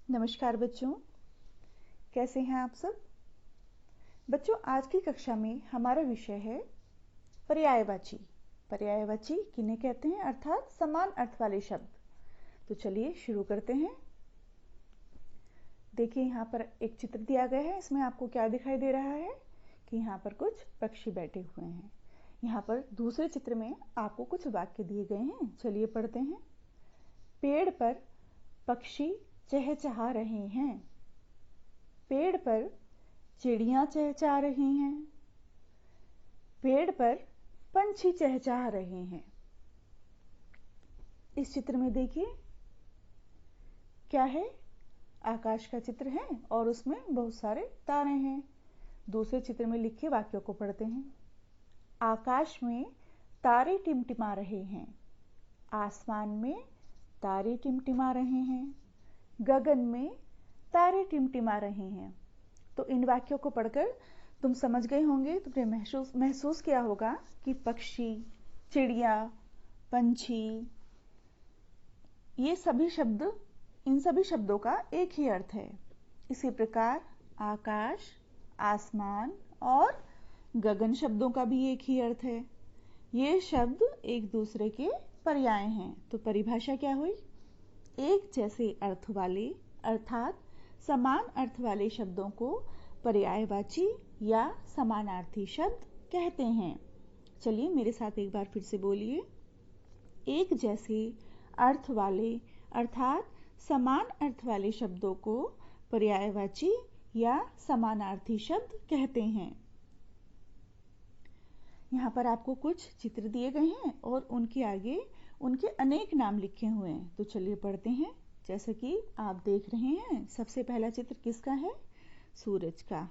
नमस्कार बच्चों, कैसे हैं आप सब। बच्चों, आज की कक्षा में हमारा विषय है पर्यायवाची। पर्यायवाची किन्हें कहते हैं, अर्थात समान अर्थ वाले शब्द। तो चलिए शुरू करते हैं। देखिए, यहाँ पर एक चित्र दिया गया है। इसमें आपको क्या दिखाई दे रहा है कि यहाँ पर कुछ पक्षी बैठे हुए हैं। यहाँ पर दूसरे चित्र में आपको कुछ वाक्य दिए गए हैं। चलिए पढ़ते हैं। पेड़ पर पक्षी चहचहा रहे हैं। पेड़ पर चिड़ियां चहचहा रही हैं। पेड़ पर पंछी चहचहा रहे हैं। इस चित्र में देखिए क्या है, आकाश का चित्र है और उसमें बहुत सारे तारे हैं। दूसरे चित्र में लिखे वाक्यों को पढ़ते हैं। आकाश में तारे टिमटिमा रहे हैं। आसमान में तारे टिमटिमा रहे हैं। गगन में तारे टिमटिमा रहे हैं। तो इन वाक्यों को पढ़कर तुम समझ गए होंगे, तुमने महसूस किया होगा कि पक्षी, चिड़िया, पंछी, ये सभी शब्द, इन सभी शब्दों का एक ही अर्थ है। इसी प्रकार आकाश, आसमान और गगन शब्दों का भी एक ही अर्थ है। ये शब्द एक दूसरे के पर्याय हैं। तो परिभाषा क्या हुई? एक जैसे अर्थ वाले अर्थात समान अर्थ वाले शब्दों को पर्यायवाची या समानार्थी शब्द कहते हैं। चलिए मेरे साथ एक बार फिर से बोलिए। एक जैसे अर्थ वाले अर्थात समान अर्थ वाले शब्दों को पर्यायवाची या समानार्थी शब्द कहते हैं। यहाँ पर आपको कुछ चित्र दिए गए हैं और उनके आगे उनके अनेक नाम लिखे हुए हैं। तो चलिए पढ़ते हैं। जैसे कि आप देख रहे हैं, सबसे पहला चित्र किसका है? सूरज का।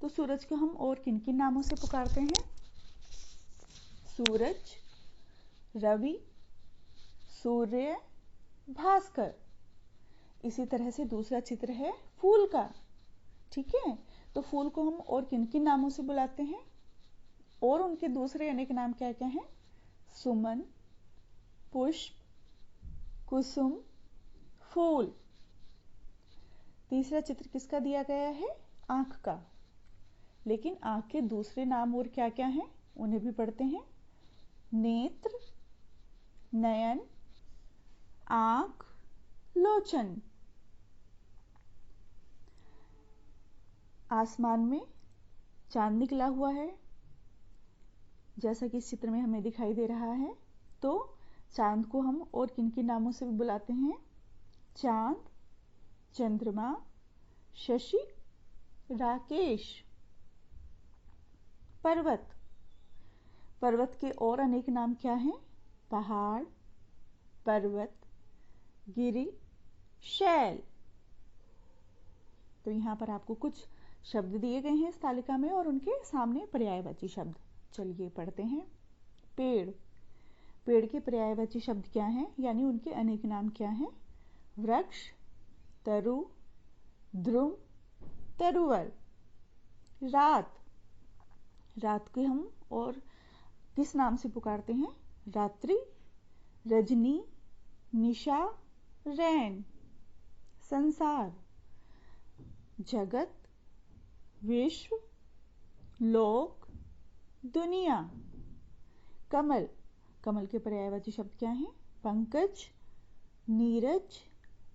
तो सूरज को हम और किन किन नामों से पुकारते हैं? सूरज, रवि, सूर्य, भास्कर। इसी तरह से दूसरा चित्र है फूल का। ठीक है, तो फूल को हम और किन किन नामों से बुलाते हैं और उनके दूसरे अनेक नाम क्या क्या हैं? सुमन, पुष्प, कुसुम, फूल। तीसरा चित्र किसका दिया गया है? आंख का। लेकिन आंख के दूसरे नाम और क्या क्या हैं, उन्हें भी पढ़ते हैं। नेत्र, नयन, आंख, लोचन। आसमान में चांद निकला हुआ है, जैसा कि इस चित्र में हमें दिखाई दे रहा है। तो चांद को हम और किन किन नामों से भी बुलाते हैं? चांद, चंद्रमा, शशि, राकेश। पर्वत, पर्वत के और अनेक नाम क्या हैं? पहाड़, पर्वत, गिरि, शैल। तो यहाँ पर आपको कुछ शब्द दिए गए हैं इस तालिका में और उनके सामने पर्यायवाची शब्द। चलिए पढ़ते हैं। पेड़, पेड़ के पर्यायवाची शब्द क्या हैं, यानी उनके अनेक नाम क्या हैं? वृक्ष, तरु, ध्रुव, तरुवर। रात, रात को हम और किस नाम से पुकारते हैं? रात्रि, रजनी, निशा, रैन। संसार, जगत, विश्व, लोक, दुनिया। कमल, कमल के पर्यायवाची शब्द क्या हैं? पंकज, नीरज,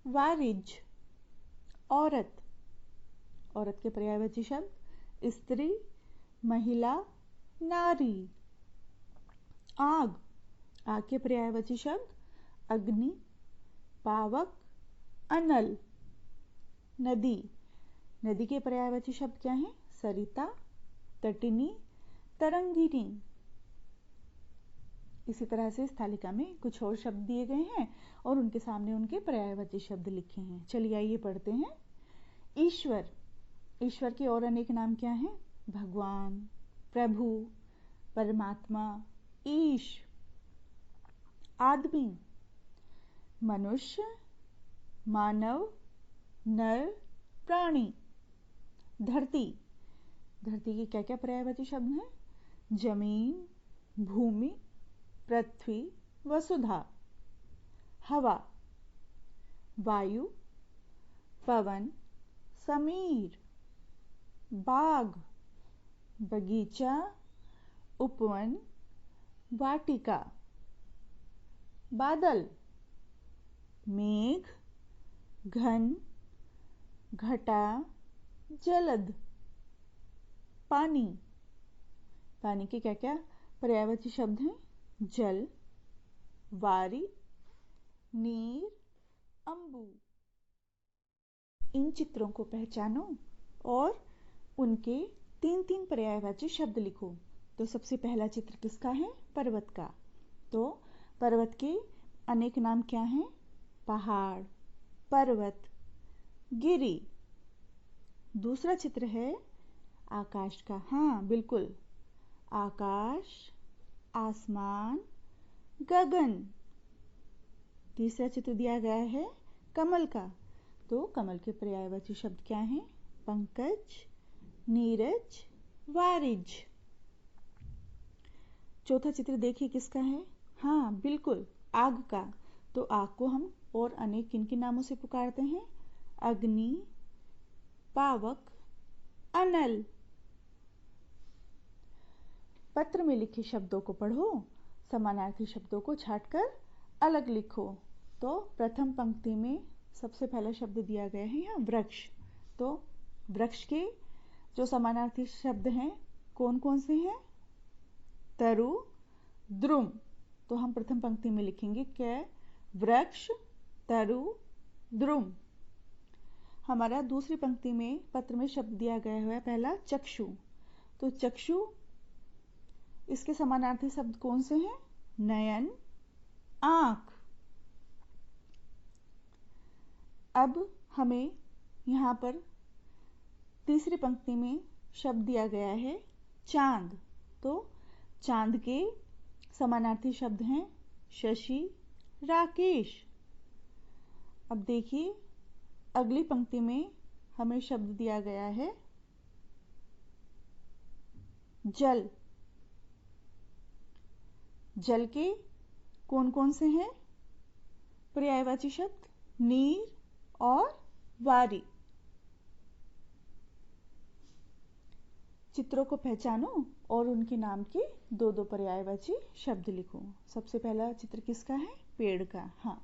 वारिज। औरत, औरत के पर्यायवाची शब्द स्त्री, महिला, नारी। आग, आग के पर्यायवाची शब्द अग्नि, पावक, अनल। नदी, नदी के पर्यायवाची शब्द क्या हैं? सरिता, तटिनी, तरंगिनी। इसी तरह से इस तालिका में कुछ और शब्द दिए गए हैं और उनके सामने उनके पर्यायवाची शब्द लिखे हैं। चलिए आइए पढ़ते हैं। ईश्वर, ईश्वर के और अनेक नाम क्या हैं? भगवान, प्रभु, परमात्मा, ईश। आदमी, मनुष्य, मानव, नर, प्राणी। धरती, धरती के क्या क्या पर्यायवाची शब्द हैं? जमीन, भूमि, पृथ्वी, वसुधा। हवा, वायु, पवन, समीर, बाग, बगीचा, उपवन, वाटिका, बादल, मेघ, घन, घटा, जलद, पानी। पानी के क्या क्या पर्यायवाची शब्द हैं? जल, वारी, नीर, अंबु। इन चित्रों को पहचानो और उनके 3-3 पर्यायवाची शब्द लिखो। तो सबसे पहला चित्र किसका है? पर्वत का। तो पर्वत के अनेक नाम क्या हैं? पहाड़, पर्वत, गिरी। दूसरा चित्र है आकाश का। हाँ बिल्कुल, आकाश, आसमान, गगन। तीसरा चित्र दिया गया है कमल का। तो कमल के पर्यायवाची शब्द क्या हैं? पंकज, नीरज, वारिज। चौथा चित्र देखिए किसका है? हाँ बिल्कुल, आग का। तो आग को हम और अनेक किन के नामों से पुकारते हैं? अग्नि, पावक, अनल। पत्र में लिखे शब्दों को पढ़ो, समानार्थी शब्दों को छांटकर अलग लिखो। तो प्रथम पंक्ति में सबसे पहला शब्द दिया गया है यहाँ वृक्ष। तो वृक्ष के जो समानार्थी शब्द हैं कौन कौन से हैं? तरु, द्रुम। तो हम प्रथम पंक्ति में लिखेंगे क्या? वृक्ष, तरु, द्रुम। हमारा दूसरी पंक्ति में पत्र में शब्द दिया गया है पहला चक्षु। तो चक्षु, इसके समानार्थी शब्द कौन से हैं? नयन, आंख। अब हमें यहाँ पर तीसरी पंक्ति में शब्द दिया गया है चांद। तो चांद के समानार्थी शब्द हैं शशि, राकेश। अब देखिए अगली पंक्ति में हमें शब्द दिया गया है जल। जल के कौन कौन से हैं पर्यायवाची शब्द? नीर और वारी। चित्रों को पहचानो और उनके नाम के 2-2 पर्यायवाची शब्द लिखो। सबसे पहला चित्र किसका है? पेड़ का। हाँ,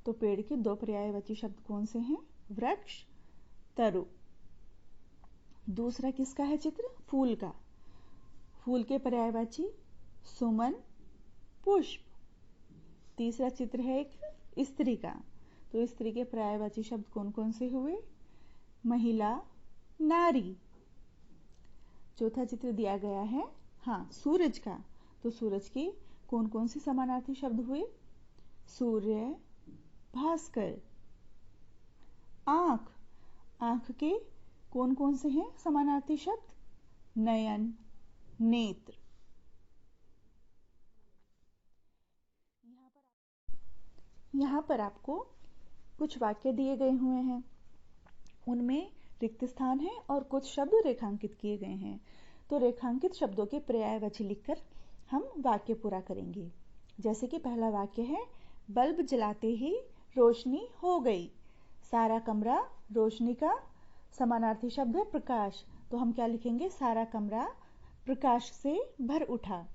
तो पेड़ के 2 पर्यायवाची शब्द कौन से हैं? वृक्ष, तरु। दूसरा किसका है चित्र? फूल का। फूल के पर्यायवाची सुमन, पुष्प। तीसरा चित्र है एक स्त्री का। तो स्त्री के पर्यायवाची शब्द कौन कौन से हुए? महिला, नारी। चौथा चित्र दिया गया है हाँ सूरज का। तो सूरज के कौन कौन से समानार्थी शब्द हुए? सूर्य, भास्कर। आंख, आंख के कौन कौन से हैं समानार्थी शब्द? नयन, नेत्र। यहाँ पर आपको कुछ वाक्य दिए गए हुए हैं, उनमें रिक्त स्थान है और कुछ शब्द रेखांकित किए गए हैं। तो रेखांकित शब्दों के पर्यायवाची लिखकर हम वाक्य पूरा करेंगे। जैसे कि पहला वाक्य है, बल्ब जलाते ही रोशनी हो गई। सारा कमरा रोशनी का समानार्थी शब्द है प्रकाश। तो हम क्या लिखेंगे? सारा कमरा प्रकाश से भर उठा।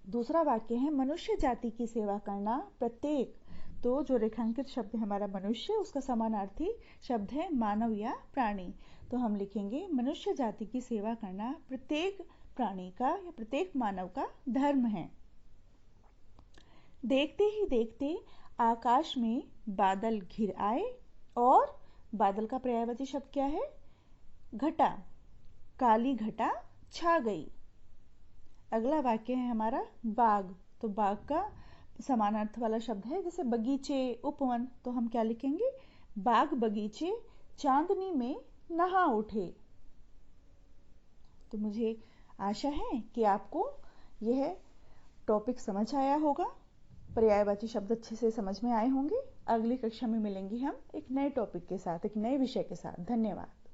दूसरा वाक्य है, मनुष्य जाति की सेवा करना प्रत्येक। तो जो रेखांकित शब्द है हमारा मनुष्य, उसका समानार्थी शब्द है मानव या प्राणी। तो हम लिखेंगे मनुष्य जाति की सेवा करना प्रत्येक प्राणी का या प्रत्येक मानव का धर्म है। देखते ही देखते आकाश में बादल घिर आए और बादल का पर्यायवाची शब्द क्या है? घटा। काली घटा छा गई। अगला वाक्य है हमारा बाग। तो बाग का समानार्थ वाला शब्द है जैसे बगीचे, उपवन। तो हम क्या लिखेंगे? बाग बगीचे चांदनी में नहा उठे। तो मुझे आशा है कि आपको यह टॉपिक समझ आया होगा, पर्यायवाची शब्द अच्छे से समझ में आए होंगे। अगली कक्षा में मिलेंगे हम एक नए टॉपिक के साथ, एक नए विषय के साथ। धन्यवाद।